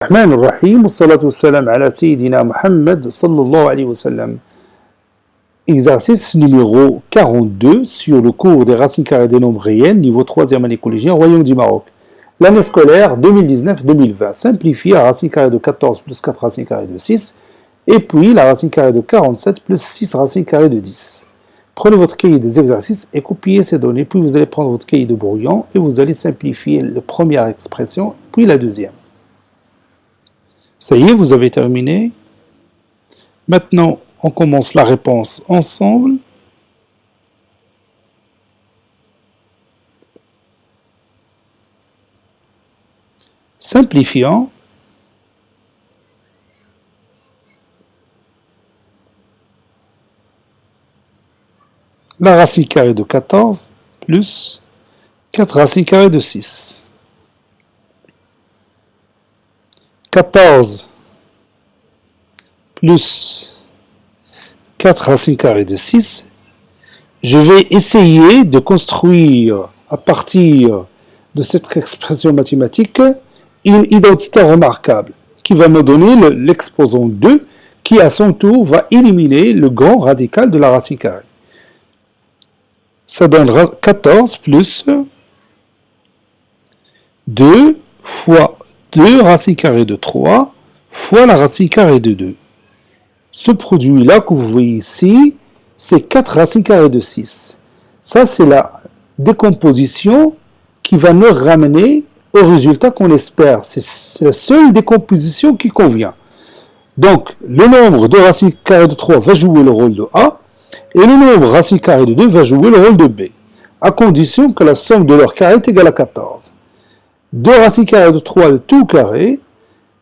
الرحمن الرحيم والصلاة والسلام على سيدنا Muhammad sallallahu alayhi wa sallam. Exercice numéro 42 sur le cours des racines carrées des nombres réels, niveau 3e année collégien, Royaume du Maroc. L'année scolaire 2019-2020. Simplifier la racine carrée de 14 plus 4 racines carrées de 6, et puis la racine carrée de 47 plus 6 racines carrées de 10. Prenez votre cahier des exercices et copiez ces données, puis vous allez prendre votre cahier de brouillon et vous allez simplifier la première expression, puis la deuxième. Ça y est, vous avez terminé. Maintenant, on commence la réponse ensemble. Simplifiant. La racine carrée de 14 plus 4 racines carrées de 6. 14 plus 4 racines carrées de 6, je vais essayer de construire à partir de cette expression mathématique une identité remarquable qui va me donner l'exposant 2 qui à son tour va éliminer le grand radical de la racine carrée. Ça donnera 14 plus 2 fois 2 racines carrées de 3 fois la racine carrée de 2. Ce produit-là que vous voyez ici, c'est 4 racines carrées de 6. Ça, c'est la décomposition qui va nous ramener au résultat qu'on espère. C'est la seule décomposition qui convient. Donc, le nombre de racines carrées de 3 va jouer le rôle de A, et le nombre de racines carrées de 2 va jouer le rôle de B, à condition que la somme de leurs carrés est égale à 14. 2 racines carrées de 3 de tout carré,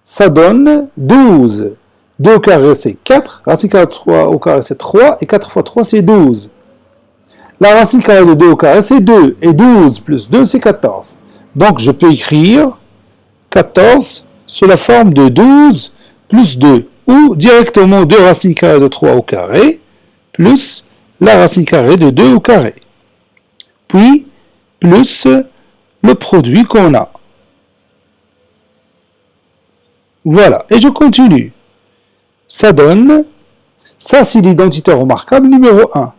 ça donne 12. 2 au carré, c'est 4. Racine carrée de 3 au carré, c'est 3. Et 4 fois 3, c'est 12. La racine carrée de 2 au carré, c'est 2. Et 12 plus 2, c'est 14. Donc, je peux écrire 14 sous la forme de 12 plus 2. Ou directement 2 racines carrées de 3 au carré plus la racine carrée de 2 au carré. Puis, plus le produit qu'on a. Voilà, et je continue. Ça donne, ça c'est l'identité remarquable numéro 1.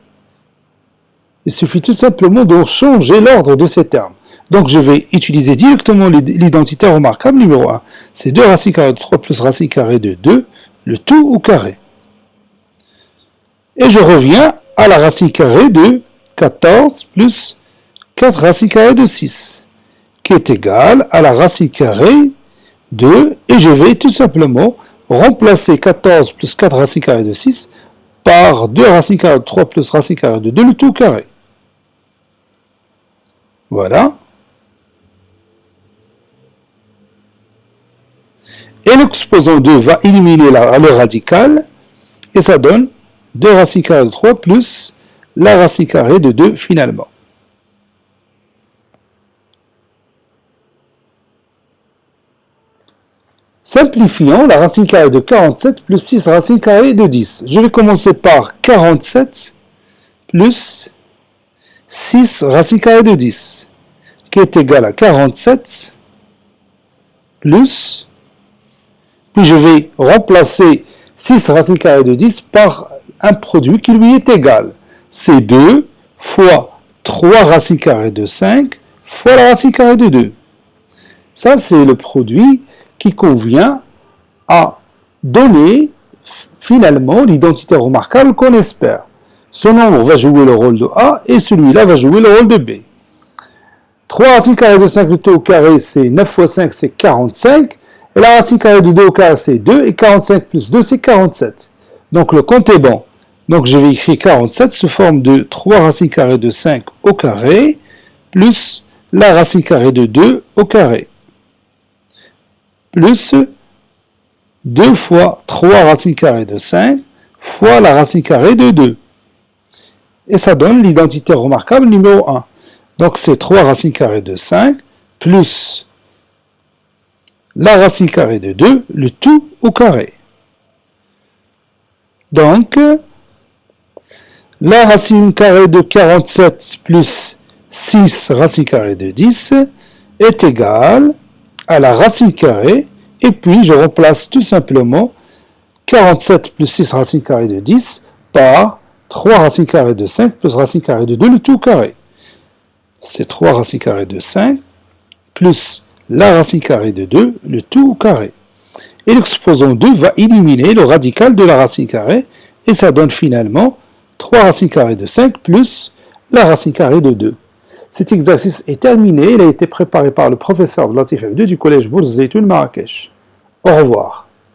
Il suffit tout simplement de changer l'ordre de ces termes. Donc je vais utiliser directement l'identité remarquable numéro 1. C'est 2 racines carrées de 3 plus racine carrée de 2, le tout au carré. Et je reviens à la racine carrée de 14 plus 4 racines carrées de 6, qui est égale à la racine carrée 2, et je vais tout simplement remplacer 14 plus 4 racines carrées de 6 par 2 racines carrées de 3 plus racine carrée de 2, le tout carré. Voilà. Et l'exposant 2 va éliminer le radical, et ça donne 2 racines carrées de 3 plus la racine carrée de 2 finalement. Simplifions la racine carrée de 47 plus 6 racines carrées de 10. Je vais commencer par 47 plus 6 racines carrées de 10, qui est égal à 47 plus, puis je vais remplacer 6 racines carrées de 10 par un produit qui lui est égal. C'est 2 fois 3 racines carrées de 5 fois la racine carrée de 2. Ça, c'est le produit qui convient à donner finalement l'identité remarquable qu'on espère. Ce nombre va jouer le rôle de A et celui-là va jouer le rôle de B. 3 racines carrées de 5 de tout au carré, c'est 9 fois 5, c'est 45. Et la racine carrée de 2 au carré, c'est 2. Et 45 plus 2, c'est 47. Donc le compte est bon. Donc je vais écrire 47 sous forme de 3 racines carrées de 5 au carré plus la racine carrée de 2 au carré, plus 2 fois 3 racines carrées de 5 fois la racine carrée de 2. Et ça donne l'identité remarquable numéro 1. Donc c'est 3 racines carrées de 5 plus la racine carrée de 2, le tout au carré. Donc, la racine carrée de 47 plus 6 racine carrée de 10 est égale à la racine carrée Et puis, je remplace tout simplement 47 plus 6 racine carrée de 10 par 3 racine carrée de 5 plus racine carrée de 2, le tout carré. C'est 3 racine carrée de 5 plus la racine carrée de 2, le tout carré. Et l'exposant 2 va éliminer le radical de la racine carrée, et ça donne finalement 3 racines carrées de 5 plus la racine carrée de 2. Cet exercice est terminé, il a été préparé par le professeur Latif F2 du collège Bourz Zeytoun Marrakech. Au revoir.